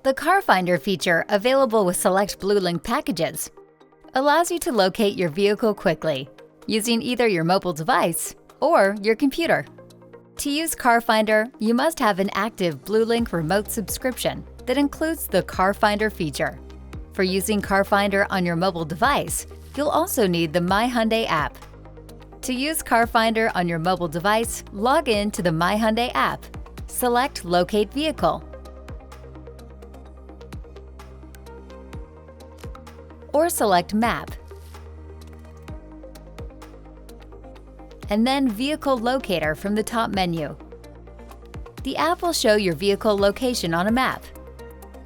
The Car Finder feature, available with select Bluelink packages, allows you to locate your vehicle quickly using either your mobile device or your computer. To use Car Finder, you must have an active Bluelink remote subscription that includes the Car Finder feature. For using Car Finder on your mobile device, you'll also need the My Hyundai app. To use Car Finder on your mobile device, log in to the My Hyundai app. Select Locate Vehicle, or select Map, and then Vehicle Locator from the top menu. The app will show your vehicle location on a map.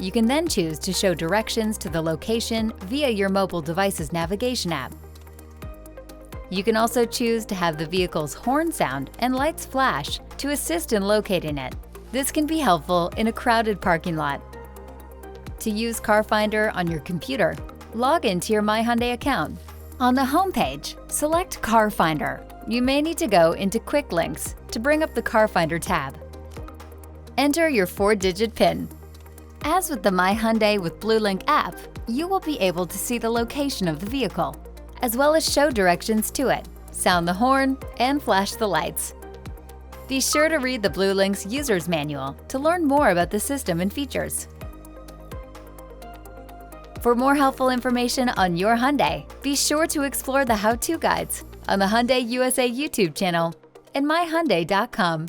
You can then choose to show directions to the location via your mobile device's navigation app. You can also choose to have the vehicle's horn sound and lights flash to assist in locating it. This can be helpful in a crowded parking lot. To use Car Finder on your computer, log into your My Hyundai account. On the home page, select Car Finder. You may need to go into Quick Links to bring up the Car Finder tab. Enter your 4-digit PIN. As with the My Hyundai with Bluelink app, you will be able to see the location of the vehicle, as well as show directions to it, sound the horn, and flash the lights. Be sure to read the Bluelink's user's manual to learn more about the system and features. For more helpful information on your Hyundai, be sure to explore the how-to guides on the Hyundai USA YouTube channel and myhyundai.com.